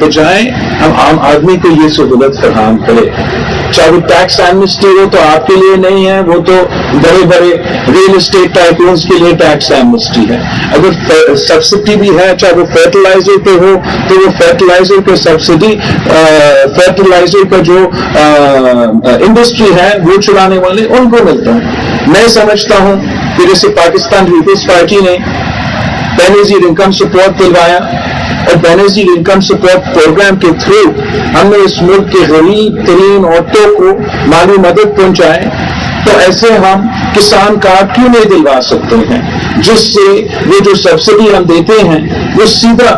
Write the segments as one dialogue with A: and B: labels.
A: बजाय हम आम आदमी को ये सहूलत फराहम करे। चाहे वो टैक्स एमनेस्टी हो तो आपके लिए नहीं है, वो तो बड़े बड़े रियल एस्टेट टाइकून्स के लिए टैक्स एमनेस्टी है। अगर सब्सिडी भी है, चाहे वो फर्टिलाइजर पे हो तो वो फर्टिलाइजर का सब्सिडी, फर्टिलाइजर का जो इंडस्ट्री है वो चलाने वाले उनको मिलता है। मैं समझता हूँ कि जैसे पाकिस्तान पीपल्स पार्टी ने बेनज़ीर इनकम सपोर्ट दिलवाया और बेनज़ीर इनकम सपोर्ट प्रोग्राम के थ्रू हमने इस मुल्क के गरीब तरीन औरतों को माली मदद पहुंचाए, तो ऐसे हम किसान कार्ड क्यों नहीं दिलवा सकते हैं, जिससे वो जो सब्सिडी हम देते हैं वो सीधा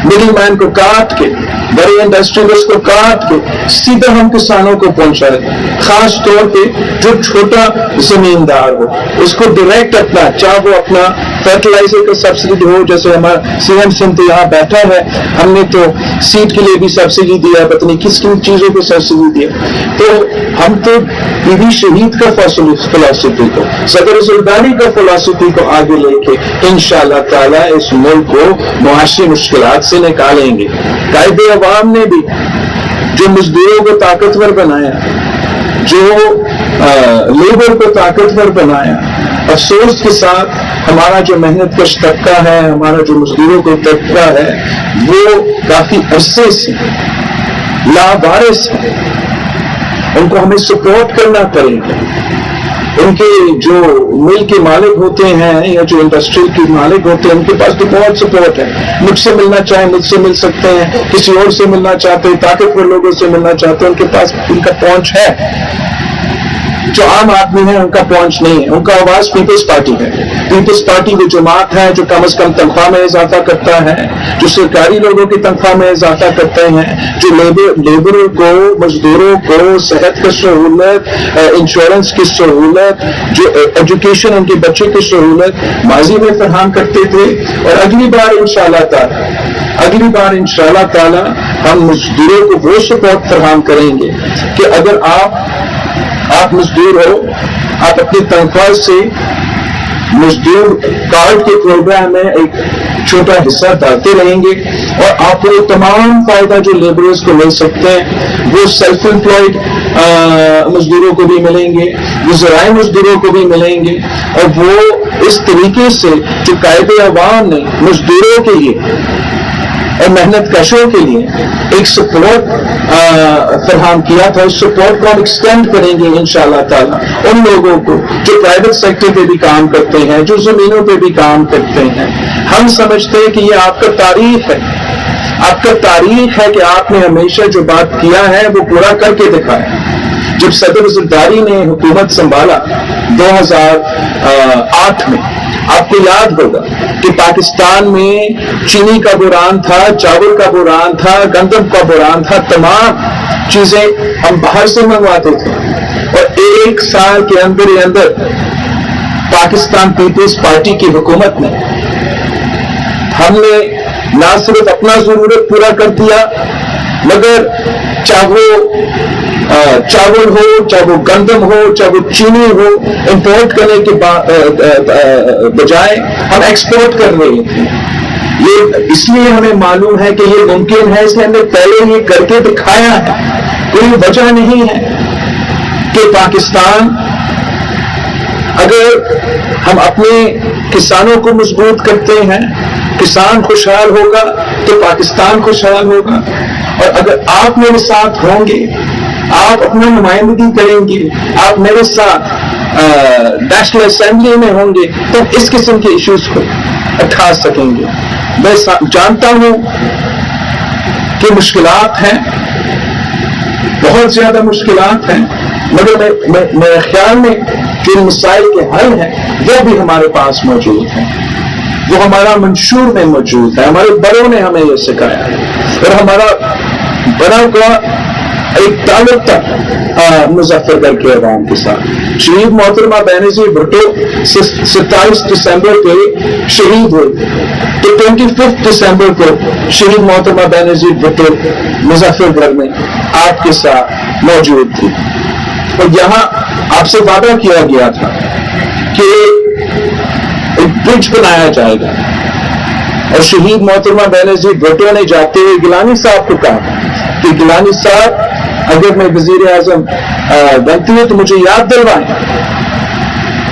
A: मिडिल मैन को काट के, बड़े इंडस्ट्रियलिस्ट को काट के सीधा हम किसानों को पहुंचाए। खास तौर पे जो छोटा जमींदार हो उसको डायरेक्ट अपना, चाहे वो अपना फर्टिलाइजर का सब्सिडी हो, जैसे हमारा सीएम सिंध यहाँ बैठा है, हमने तो सीड के लिए भी सब्सिडी दिया, पता नहीं किस किन चीजों को सब्सिडी दिया। तो हम तो बीबी शहीद का फिलॉसफी को, सदर ज़रदारी का फिलॉसफी को आगे लेके इंशाअल्लाह ताला इस मुल्क को मुआशी मुश्किलात से निकालेंगे। कायदे अवाम ने भी जो मजदूरों को ताकतवर बनाया, जो लेबर को ताकतवर बनाया, अफसोस के साथ हमारा जो मेहनत कश तबका है, हमारा जो मजदूरों को तबका है, वो काफी अरसे से लावारिस है। उनको हमें सपोर्ट करना पड़ेगा। उनके जो मिल के मालिक होते हैं या जो इंडस्ट्री के मालिक होते हैं, उनके पास तो बहुत सपोर्ट है। मुझसे मिलना चाहे मुझसे मिल सकते हैं, किसी और से मिलना चाहते हैं, ताकतवर लोगों से मिलना चाहते हैं, उनके पास उनका पहुंच है। जो आम आदमी है उनका पहुंच नहीं है। उनका आवाज पीपल्स पार्टी है। पीपल्स पार्टी वो जमात है जो कम से कम तनख्वाह में इजाफा करता है, जो सरकारी लोगों की तनख्वाह में इजाफा करते हैं, जो लेबरों को, मजदूरों को सेहत की सहूलत, इंश्योरेंस की सहूलत, जो एजुकेशन उनके बच्चों की सहूलत माजी में फराहम करते थे। और अगली बार इंशाअल्लाह ताला हम मजदूरों को वो सपोर्ट फराहम करेंगे कि अगर आप मजदूर हो, आप अपनी तनख्वाह से मजदूर कार्ड के प्रोग्राम में एक छोटा हिस्सा डालते रहेंगे और आपको तमाम फायदा जो लेबरर्स को मिल सकते हैं वो सेल्फ एम्प्लॉयड मजदूरों को भी मिलेंगे, वो ज़राए मजदूरों को भी मिलेंगे। और वो इस तरीके से जो कायदे अवाम ने मजदूरों के लिए और मेहनत कशों के लिए एक सपोर्ट फराहम किया था, उस सपोर्ट को हम एक्सटेंड करेंगे इंशाअल्लाह ताला उन लोगों को जो प्राइवेट सेक्टर पे भी काम करते हैं, जो जमीनों पे भी काम करते हैं। हम समझते हैं कि ये आपका तारीख है, आपका तारीख है कि आपने हमेशा जो बात किया है वो पूरा करके दिखाया। जब सदर ज़रदारी ने हुकूमत संभाला 2008 में, आपको याद होगा कि पाकिस्तान में चीनी का बुरान था, चावल का बुरान था, गंदम का बुरान था, तमाम चीजें हम बाहर से मंगवाते थे। और एक साल के अंदर ही अंदर पाकिस्तान पीपल्स पार्टी की हुकूमत ने हमने ना सिर्फ अपना जरूरत पूरा कर दिया, मगर चाहे वो चावल हो, चाहे वो गंदम हो, चाहे वो चीनी हो, इंपोर्ट करने के बजाय हम एक्सपोर्ट कर रहे थे। ये इसलिए हमें मालूम है कि ये मुमकिन है, इसलिए हमने पहले ये करके दिखाया है। कोई वजह नहीं है कि पाकिस्तान, अगर हम अपने किसानों को मजबूत करते हैं, किसान खुशहाल होगा तो पाकिस्तान खुशहाल होगा। और अगर आप मेरे साथ होंगे, आप अपना नुमाइंदगी करेंगे, आप मेरे साथ नेशनल असेंबली में होंगे, तो इस किस्म के इश्यूज को उठा सकेंगे। मैं जानता हूं कि मुश्किलात हैं, बहुत ज्यादा मुश्किलात हैं, मगर मेरे ख्याल में जो मसाइल के हल हैं वो भी हमारे पास मौजूद हैं, वो हमारा मंशूर में मौजूद है। हमारे बड़ों ने हमें ये सिखाया है और हमारा बड़ा का एक ताल्लुक था मुजफ्फरगढ़ के अवाम के साथ। शहीद मोहतरमा बेनज़ीर भुट्टो 27 दिसंबर पे शहीद हुए, तो 25 दिसंबर को शहीद मोहतरमा बेनज़ीर भुट्टो मुजफ्फरगढ़ में आपके साथ मौजूद थी। और यहाँ आपसे वादा किया गया था कि एक ब्रिज बनाया जाएगा اور شہید محترمہ بینظیر بھٹو نے جاتے ہوئے گیلانی صاحب کو کہا کہ گیلانی صاحب اگر میں وزیر اعظم بنتی ہوں تو مجھے یاد دلوائیں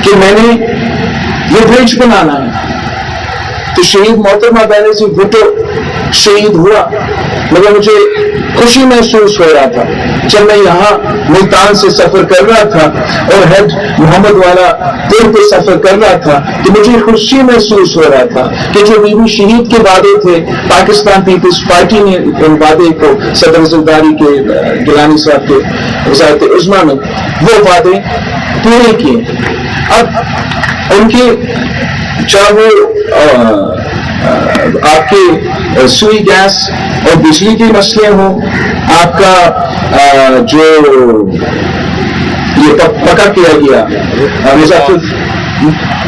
A: کہ میں نے یہ برج بنانا ہے. تو شہید محترمہ بینظیر بھٹو شہید ہوا مگر مجھے خوشی محسوس ہو رہا تھا جب میں یہاں ملتان سے سفر کر رہا تھا اور ہیڈ محمد والا پل پہ سفر کر رہا تھا تو مجھے خوشی محسوس ہو رہا تھا کہ جو بی بی شہید کے وعدے تھے پاکستان پیپلز پارٹی نے ان وعدے کو صدر زرداری کے گیلانی صاحب کے وزارت عظمیٰ میں وہ وعدے پورے کیے. اب ان کے چاہے آپ کے سوئی گیس اور بجلی کے مسئلے ہوں, آپ کا جو یہ پکا کیا گیا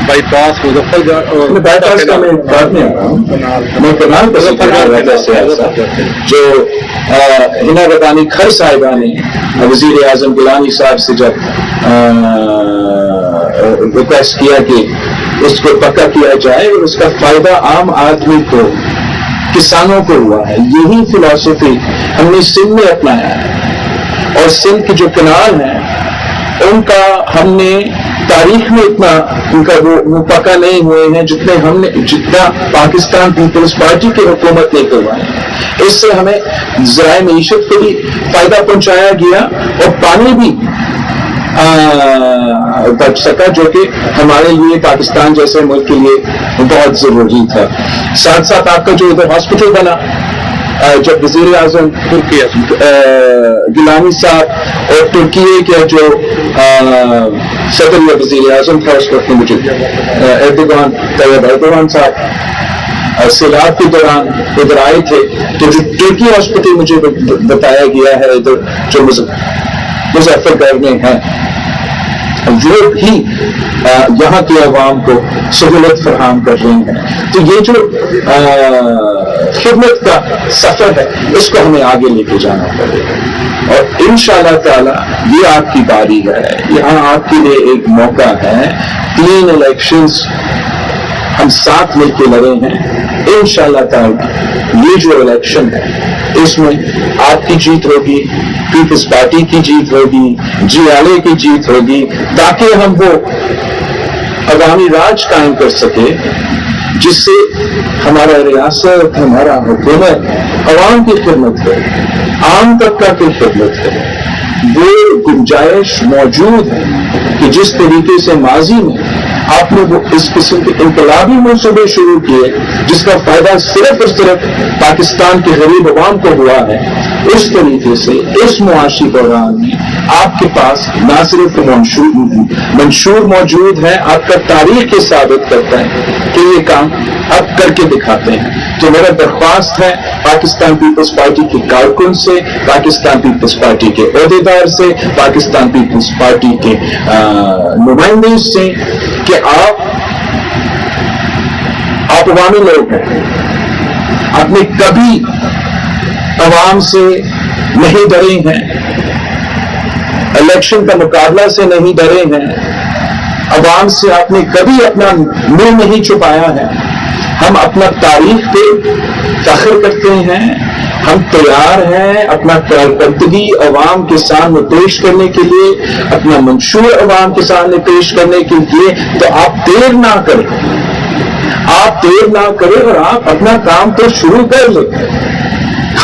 B: بائی پاس مظفر گڑھ,
A: بائی پاس کا میں بات نہیں آ رہا ہوں, میں کرنال کا ذکر کر رہا تھا جو ہنا ربانی کھر صاحبہ نے وزیر اعظم گیلانی صاحب سے جب ریکویسٹ کیا کہ اس کو پکا کیا جائے اور اس کا فائدہ عام آدمی کو, کسانوں کو ہوا ہے. یہی فلسفی ہم نے سندھ میں اپنایا ہے اور سندھ کے جو کنال ہیں ان کا ہم نے تاریخ میں اتنا ان کا وہ پکا نہیں ہوئے ہیں جتنا پاکستان پیپلز پارٹی کی حکومت نے کروائے. اس سے ہمیں ذرائع معیشت کو بھی فائدہ پہنچایا گیا اور پانی بھی بچ سکا جو کہ ہمارے لیے پاکستان جیسے ملک کے لیے بہت ضروری تھا. ساتھ ساتھ آپ کا جو ادھر ہاسپٹل بنا جب وزیر اعظم گیلانی صاحب اور ترکی کے جو صدر یا وزیر اعظم تھا اس وقت مجھے ایردوغان طیب ایردوغان صاحب سیلاب کے دوران ادھر آئے تھے تو جو ترکی ہاسپٹل مجھے بتایا گیا ہے ادھر جو مظفر گڑھ میں ہے وہ بھی یہاں کے عوام کو سہولت فراہم کر رہی ہیں. تو یہ جو خدمت کا سفر ہے اس کو ہمیں آگے لے کے جانا پڑے گا اور انشاءاللہ تعالی یہ آپ کی باری ہے. یہاں آپ کے لیے ایک موقع ہے, 3 الیکشنز ہم ساتھ مل کے لڑے ہیں. انشاءاللہ تعالی یہ جو الیکشن ہے اس میں آپ کی جیت ہوگی, پیپلز پارٹی کی جیت ہوگی, جی آلے کی جیت ہوگی, تاکہ ہم وہ عوامی راج قائم کر سکے جس سے ہمارا ریاست, ہمارا حکومت عوام کی خدمت کرے, عام طبقہ کی خدمت کرے. وہ گنجائش موجود ہے کہ جس طریقے سے ماضی میں آپ نے وہ اس قسم کے انقلابی منصوبے شروع کیے جس کا فائدہ صرف اور صرف پاکستان کے غریب عوام کو ہوا ہے, اس طریقے سے اس معاشی دوران میں آپ کے پاس نہ صرف منشور موجود ہے, آپ کا تاریخ یہ ثابت کرتا ہے کہ یہ کام آپ کر کے دکھاتے ہیں. تو میرا درخواست ہے پاکستان پیپلز پارٹی کے کارکن سے, پاکستان پیپلز پارٹی کے عہدیدار سے, پاکستان پیپلز پارٹی کے نمائندے سے کہ آپ عوامی لوگ ہیں, آپ نے کبھی عوام سے نہیں ڈرے ہیں, الیکشن کا مقابلہ سے نہیں ڈرے ہیں, عوام سے آپ نے کبھی اپنا منہ نہیں چھپایا ہے. ہم اپنا تاریخ پہ فخر کرتے ہیں, ہم تیار ہیں اپنا کارکردگی عوام کے سامنے پیش کرنے کے لیے, اپنا منشور عوام کے سامنے پیش کرنے کے لیے. تو آپ دیر نہ کریں, آپ دیر نہ کریں اور آپ اپنا کام تو شروع کر لیں.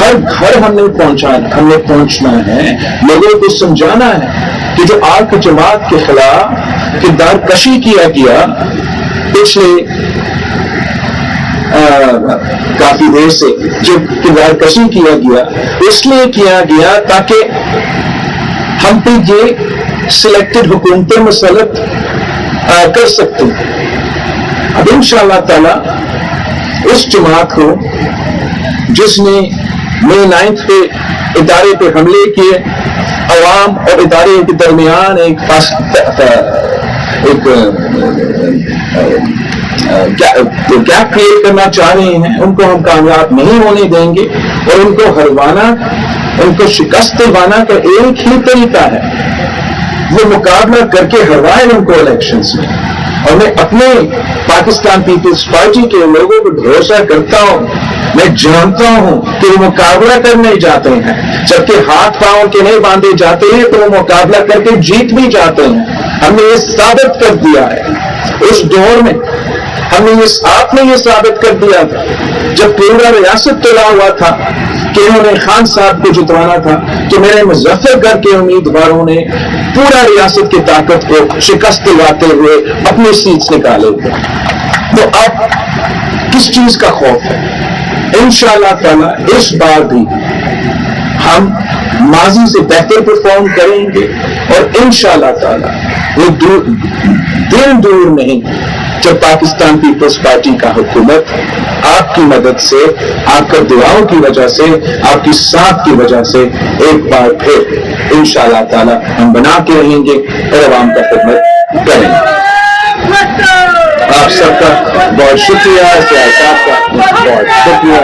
A: ہر گھر ہم نے پہنچنا ہے, لوگوں کو سمجھانا ہے کہ جو آپ جماعت کے خلاف کردار کشی کیا گیا پچھلے کافی دیر سے, جو کردار کشی کیا گیا اس لیے کیا گیا تاکہ ہم پہ یہ سلیکٹڈ حکومتیں مسلط کر سکتے ہیں. اب انشاءاللہ تعالی اس جماعت کو جس نے مئی 9 پہ ادارے پہ حملے کیے, عوام اور ادارے کے درمیان ایک گیپ کریٹ کرنا چاہ رہے ہیں, ان کو ہم کامیاب نہیں ہونے دیں گے. اور ان کو ہروانا, ان کو شکست دلوانا کا ایک ہی طریقہ ہے وہ مقابلہ کر کے ہروائے ان کو الیکشنز میں. اور میں اپنے پاکستان پیپلز پارٹی کے لوگوں کو بھروسہ کرتا ہوں, میں جانتا ہوں کہ وہ مقابلہ کرنے جاتے ہیں, جبکہ ہاتھ پاؤں کے نہیں باندھے جاتے ہیں تو وہ مقابلہ کر کے جیت بھی جاتے ہیں. ہم نے یہ ثابت کر دیا ہے اس دور میں. ہم نے آپ نے یہ ثابت کر دیا تھا جب پورا ریاست تلا ہوا تھا کہ انہوں نے خان صاحب کو جتوانا تھا, تو میرے مظفر گڑھ کے امیدواروں نے پورا ریاست کی طاقت کو شکست دلاتے ہوئے اپنی سیٹس نکالے تھے. تو اب کس چیز کا خوف ہے؟ انشاءاللہ تعالی اس بار بھی ہم ماضی سے بہتر پرفارم کریں گے, اور انشاءاللہ تعالی وہ دن دور نہیں جب پاکستان پیپلز پارٹی کا حکومت آپ کی مدد سے, آپ کا دعاؤں کی وجہ سے, آپ کی ساتھ کی وجہ سے ایک بار پھر انشاءاللہ تعالی ہم بنا کے رہیں گے اور عوام کا خدمت کریں گے. آپ سب کا بہت شکریہ, صاحب کا بہت شکریہ.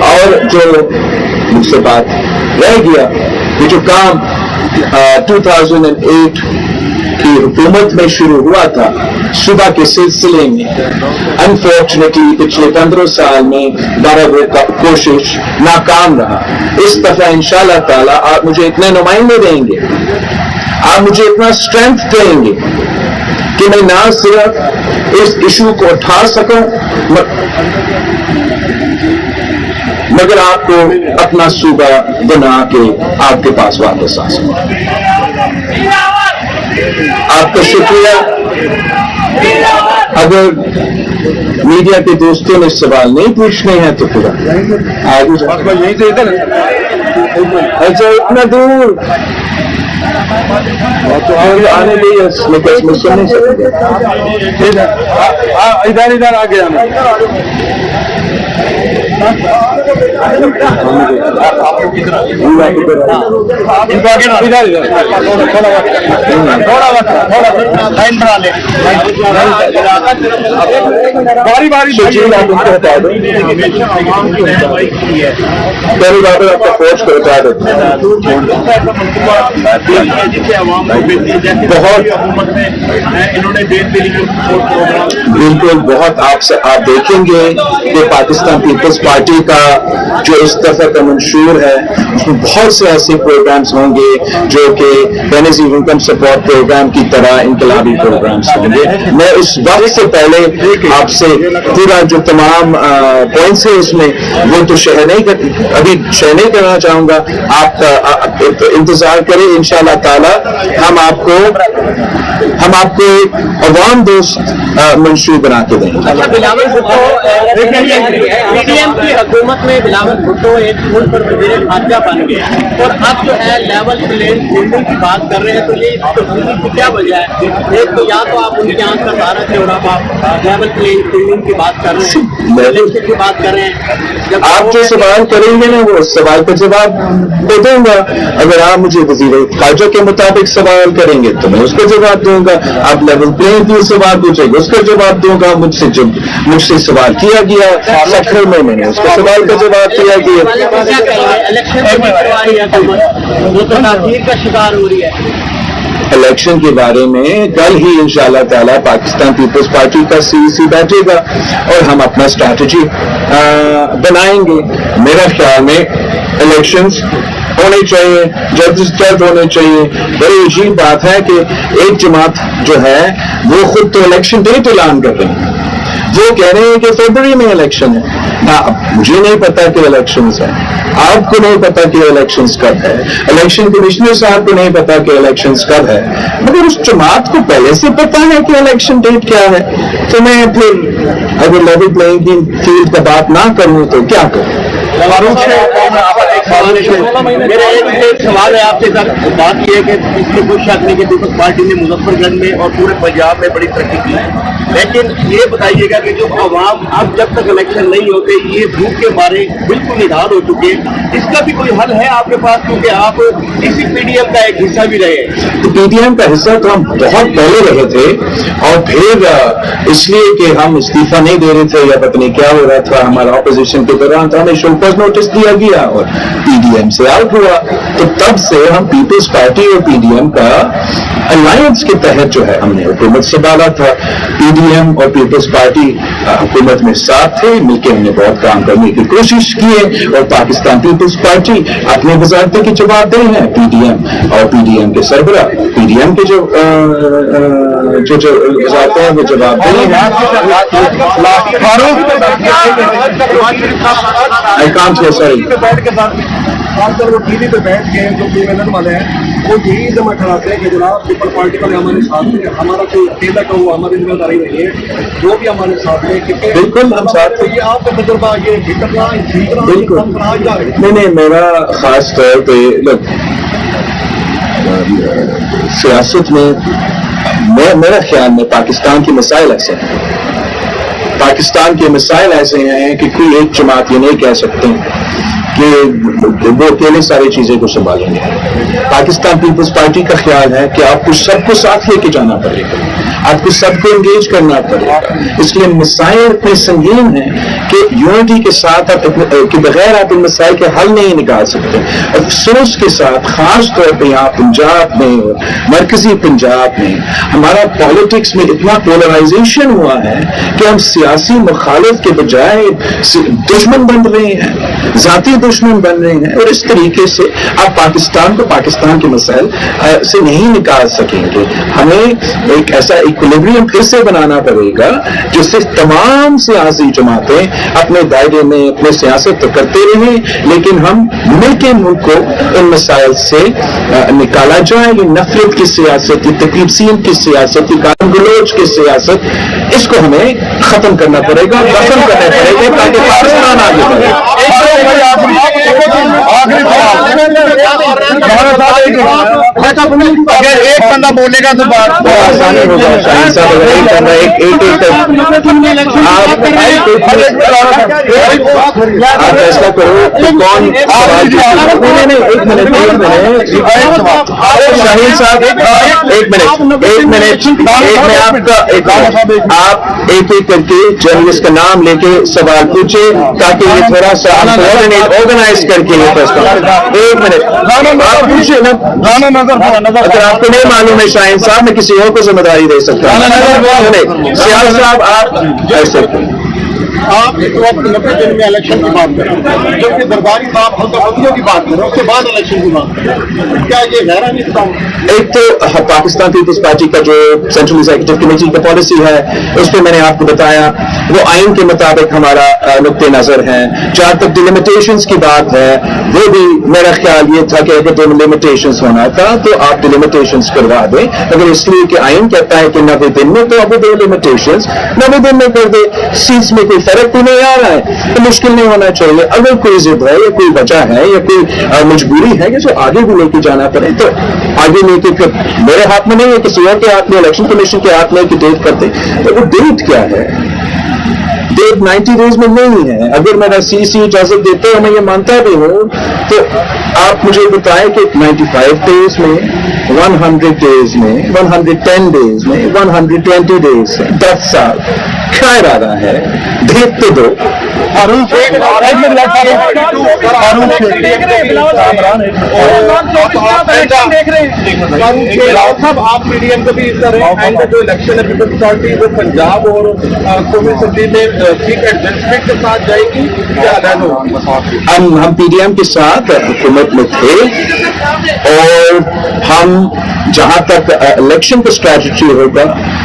A: اور جو مجھ سے بات رہ گیا, یہ جو کام 2008 کی حکومت میں شروع ہوا تھا صبح کے سلسلے میں, انفارچونیٹلی پچھلے 15 سال میں بارہ وہ کوشش ناکام رہا. اس دفعہ انشاءاللہ تعالی آپ مجھے اتنے نمائندے دیں گے, آپ مجھے اتنا اسٹرینتھ دیں گے کہ میں نہ صرف اس ایشو کو اٹھا سکوں مگر آپ کو اپنا صوبہ بنا کے آپ کے پاس واپس آ سکوں. آپ کا شکریہ. اگر میڈیا کے دوستوں نے سوال نہیں پوچھنے ہیں تو پھر آگے اچھا اتنا دور تو آنے دے سن نہیں سکتے. ادھر آگے آنا. باری باری پہلی بات آپ کا فوج کو بتا دیتے ہیں. بہت بالکل بہت آپ دیکھیں گے کہ پاکستان پیپلز پارٹی کا جو اس دفعہ کا منشور ہے اس میں بہت سے ایسے پروگرامز ہوں گے جو کہ بینظیر انکم سپورٹ پروگرام کی طرح انقلابی پروگرامز ہوں گے. میں اس وقت سے پہلے آپ سے پورا جو تمام پوائنٹس ہیں اس میں وہ تو ابھی شیئر نہیں کرنا چاہوں گا. آپ انتظار کریں, انشاءاللہ تعالی ہم آپ کو ایک عوام دوست منشور بنا کے دیں گے.
C: حکومت میں بلاول بھٹو ایک ملک پر وزیر خارجہ بن گیا اور اب جو ہے لیول پلینگ فیلڈنگ کی بات کر رہے ہیں, تو یہ تبدیلی کی کیا وجہ ہے؟ ایک تو یا تو آپ ان کے یہاں کا سارا چوڑا آپ لیول پلینگ فیلڈنگ کی بات کر رہے ہیں, الیکشن کی بات کر رہے ہیں.
A: آپ جو سوال کریں گے نا وہ سوال کا جواب دے دوں گا. اگر آپ مجھے وزیر خارجہ کے مطابق سوال کریں گے تو میں اس کا جواب دوں گا. آپ لیول پلینگ فیلڈ سوال پوچھیں گے اس کا جواب دوں گا. مجھ سے سوال کیا گیا سکھر میں نے اس کا سوال کا جواب دیا گیا. الیکشن کے بارے میں کل ہی انشاءاللہ تعالی پاکستان پیپلز پارٹی کا CEC بیٹھے گا اور ہم اپنا اسٹریٹجی بنائیں گے. میرا خیال میں الیکشنز ہونے چاہیے, جلد سے جلد ہونے چاہیے. بڑی عجیب بات ہے کہ ایک جماعت جو ہے وہ خود تو الیکشن ڈیٹ اعلان کر رہے ہیں. وہ کہہ رہے ہیں کہ فروری میں الیکشن ہے. مجھے نہیں پتا کہ الیکشنز ہیں, آپ کو نہیں پتا کہ الیکشنز کب ہے, الیکشن کمشنر صاحب کو نہیں پتا کہ الیکشنز کب ہے, مگر اس جماعت کو پہلے سے پتا ہے کہ الیکشن ڈیٹ کیا ہے. تو میں پھر اگر لیول پلینگ فیلڈ کا بات نہ کروں تو کیا کروں؟
C: میرا ایک سوال ہے آپ کے ساتھ. بات یہ ہے کہ اس میں کوئی شک نہیں کہ پیپلز پارٹی نے مظفر گڑھ میں اور پورے پنجاب میں بڑی ترقی کی ہے, لیکن یہ بتائیے گا کہ جو عوام اب جب تک الیکشن نہیں ہوتے یہ بھوک کے مارے بالکل نڈال ہو چکے ہیں, اس کا بھی کوئی حل ہے آپ کے پاس؟ کیونکہ آپ اسی PDM کا ایک حصہ بھی رہے ہیں.
A: تو PDM کا حصہ تو ہم بہت پہلے رہے تھے, اور پھر اس لیے کہ ہم استعفیٰ نہیں دے رہے تھے یا پتہ نہیں کیا ہو رہا تھا ہمارا اپوزیشن کے دوران, تو ہمیں شلپا ऊपर नोटिस दिया गया और पीडीएम से आउट हुआ। तो तब से हम पीपल्स पार्टी और पीडीएम का अलायंस के तहत जो है हमने हुकूमत संभाला था। पीडीएम और पीपल्स पार्टी हुकूमत में साथ थे, मिलकर हमने बहुत काम करने की कोशिश की है और पाकिस्तान पीपल्स पार्टी अपने वजारतें के जवाबदेह हैं। पीडीएम और पीडीएम के सरबरा, पीडीएम के जो वजारतें हैं वो जवाबदेह हैं। I can't hear, sorry.
B: आजकल वो टीवी पे बैठ के जो निवेदन वाले हैं वो यही जमा कराते हैं कि जनाब पीपल पार्टी वाले हमारे साथ में, हमारा कोई अकेला का वो हमारी जिम्मेदारी नहीं है, जो भी हमारे साथ में।
A: बिल्कुल हम साथ हैं।
B: ये आपका तजुर्बा ये भीतरना
A: बिल्कुल नहीं, मेरा खास तौर पे सियासत में मेरा ख्याल में पाकिस्तान के मसाइल ऐसे हैं, पाकिस्तान के मसाइल ऐसे हैं कि कोई एक जमात ये नहीं कह सकते कि वो अकेले सारी चीजें को संभालेंगे। पाकिस्तान पीपल्स पार्टी का ख्याल है कि आपको सबको साथ लेके जाना पड़ेगा, आपको सबको एंगेज करना पड़ेगा। इसलिए मसाइल इतने संगीन हैं कि यूनिटी के साथ के बगैर आप इन मसाइल के हल नहीं निकाल सकते। अफसोस के साथ खास तौर पर यहाँ पंजाब में और मरकजी पंजाब में हमारा पॉलिटिक्स में इतना पोलराइजेशन हुआ है कि हम सियासी मुखालिफ के बजाय दुश्मन बन रहे हैं, जाती दुश्मन बन रहे हैं। और इस तरीके से आप पाकिस्तान को पाकिस्तान के मसाइल से नहीं निकाल सकेंगे। हमें एक ऐसा इक्विलिब्रियम फिर से बनाना पड़ेगा जिससे तमाम सियासी जमातें अपने दायरे में अपने सियासत तो करते रहें, लेकिन हम मिलकर मुल्क को इन मसाइल से निकाला जाए। ये नफरत की सियासत, ये तकलीफ की सियासत, ये गाली गलौज की सियासत, इसको हमें खत्म करना पड़ेगा, खत्म करना पड़ेगा ताकि पाकिस्तान आगे बढ़े।
C: अगर एक बंदा बोलेगा तो बात
A: आसानी होगा। शाहीन साहब अगर एक बंदा आप फैसला करो तो कौन सवाल नहीं, एक मिनट शाहीन साहब एक मिनट मैं आपका आप एक करके जर्नलिस्ट का नाम लेके सवाल पूछे ताकि ये थोड़ा सा ऑर्गेनाइज करके ये फैसला। एक मिनट आप पूछे ना, अगर आपको नहीं मालूम है शाहीन साहब, मैं किसी और को जिम्मेदारी दे सकता हूँ। सियाल साहब आप ऐसे
B: आप इस वक्त 90 दिन में इलेक्शन की बात करें, जबकि दरबारी साहब हल्काबंदियों की बात करें, उसके बाद इलेक्शन की बात करें, क्या ये गहरा नहीं था?
A: एक तो पाकिस्तान पीपल्स पार्टी का जो सेंट्रल एग्जीक्यूटिव कमेटी का पॉलिसी है उस पर मैंने आपको बताया, वो आइन के मुताबिक हमारा नुक्ते नजर है। जहां तक डिलिमिटेशंस की बात है वो भी मेरा ख्याल ये था कि अगर डिलिमिटेशंस होना था तो आप डिलिमिटेशंस करवा दें, अगर इसलिए कि आइन कहता है कि 90 दिन में तो अब डिलिमिटेशंस 90 दिन में कर दे। सीट्स में कोई फर्क भी नहीं आ रहा है तो मुश्किल नहीं होना चाहिए। अगर कोई जिद है या कोई वजह है या कोई मजबूरी है कि जो आगे भी लेके जाना पड़े तो आगे लेके, फिर मेरे हाथ में नहीं है, किसी और के हाथ में, इलेक्शन कमीशन के हाथ में कि डेट करते, तो वो डेट क्या है? डेट 90 डेज में नहीं है। अगर मेरा सीसी इजाजत देते हो, मैं ये मानता भी हूँ, तो आप मुझे बताएं कि 95 डेज में, 100 डेज में, 110 डेज में, 120 डेज में, 10 साल क्या इरादा है? डेट तो दो।
B: आप मीडियम को भी इस तरह जो इलेक्शन है पीपल्स पार्टी वो पंजाब और कौमी असेंबली में ठीक एडजस्टमेंट के साथ जाएगी क्या अलग होगा?
A: हम पीडीएम के साथ हुकूमत में थे और हम जहां तक इलेक्शन का स्ट्रैटेजी होगा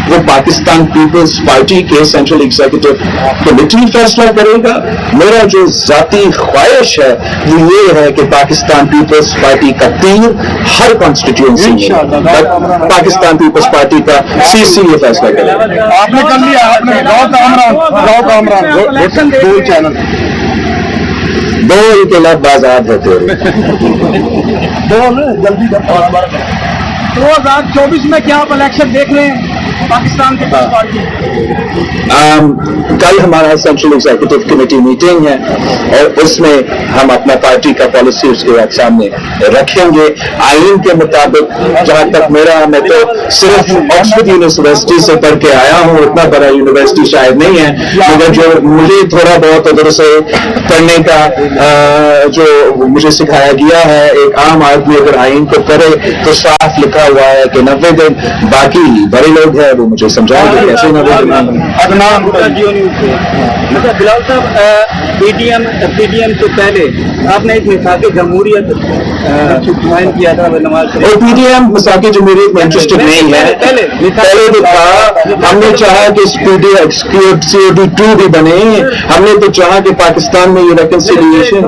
A: वो पाकिस्तान पीपल्स पार्टी के सेंट्रल एग्जीक्यूटिव कमेटी फैसला करेगा। मेरा जो जाती ख्वाहिश है वो ये है कि पाकिस्तान पीपल्स पार्टी का तीर हर कॉन्स्टिट्यूएंसी में पाकिस्तान पीपल्स पार्टी का सीसी ये फैसला करेगा।
B: आपने कर लिया, आपने गाँव कामरान दो चैनल
A: दो के लफ्ज आजाद है तेरे
B: जल्दी 2024 में क्या आप इलेक्शन देख रहे हैं? पाकिस्तान की पार्टी
A: कल हमारा सेंट्रल एग्जीक्यूटिव कमेटी मीटिंग है और उसमें हम अपना पार्टी का पॉलिसी उसके बाद सामने रखेंगे। आइन के मुताबिक जहां तक मैं तो सिर्फ ऑक्सफोर्ड यूनिवर्सिटी से पढ़ के आया हूं, उतना बड़ा यूनिवर्सिटी शायद नहीं है, मगर जो मुझे थोड़ा बहुत उधर से पढ़ने का जो मुझे सिखाया गया है, एक आम आदमी अगर आइन को करे तो साफ लिखा हुआ है कि 90 दिन, बाकी बड़े लोग हैं वो मुझे समझाएंगे कैसे 90 दिन।
C: अच्छा बिलावल साहब, पीडीएम से पहले आपने एक मिसाक जमहूरियत ज्वाइन किया था नवाज
A: और पीडीएम मिसाक जमहूरियत में इंटरेस्टेड नहीं है। पहले तो था हमने चाहा कि COD 2 भी बने, हमने तो चाहा कि पाकिस्तान में ये रिकंसिलिएशन।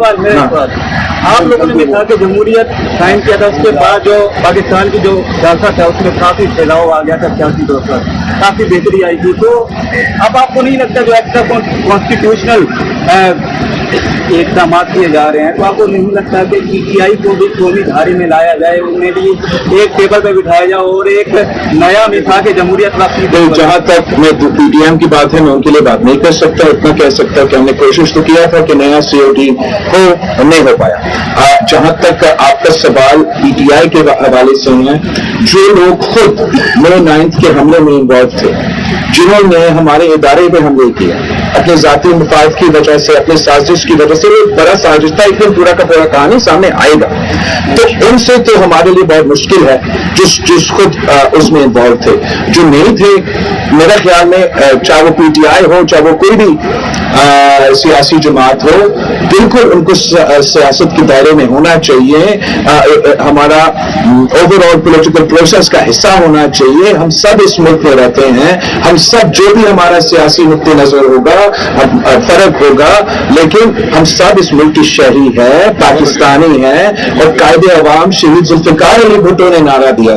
C: आप लोगों ने मिसाक जमहूरियत साइन किया था, उसके बाद जो पाकिस्तान की जो सियासत है उसमें काफी फैलाव आ गया था सियासी तौर पर, काफी बेहतरी आई थी। तो अब आपको नहीं लगता जो एक्स्ट्रा कॉन्स्टिट्यूशनल इकदाम किए जा रहे हैं, तो आपको नहीं लगता कि PTI को भी कौमी धारे में लाया जाए, उन्हें भी एक टेबल पर बिठाया जाए और एक नया मिसाक जमहूरियत प्राप्त?
A: जहां तक मैं PDM की बात है मैं उनके लिए बात नहीं कर सकता, इतना कह सकता कि हमने कोशिश तो किया था कि नया COD हो, नहीं हो पाया। जहां तक आपका सवाल PTI के हवाले से है, जो लोग खुद May 9 के हमले में इन्वॉल्व थे, जिन्होंने हमारे इदारे पे हमले किए अपने जाती मुफाद की वजह से, अपने साजिश की वजह से, वो एक बड़ा साजिश था, एक दिन पूरा का पूरा कहानी सामने आएगा, तो उनसे तो हमारे लिए बहुत मुश्किल है जिस खुद उसमें इन्वॉल्व थे। जो नहीं थे, मेरा ख्याल में चाहे वो PTI हो, चाहे वो कोई भी सियासी जमात हो, बिल्कुल उनको सियासत के दायरे में होना चाहिए, हमारा ओवरऑल पॉलिटिकल प्रोसेस का हिस्सा होना चाहिए। हम सब इस मुल्क में रहते हैं, हम सब जो भी हमारा सियासी नुक्ते नजर होगा, फर्क होगा, लेकिन हम सब इस मुल्क की शहरी है, पाकिस्तानी है, और कायदे अवाम शहीद जुल्फिकार अली भुट्टो ने नारा दिया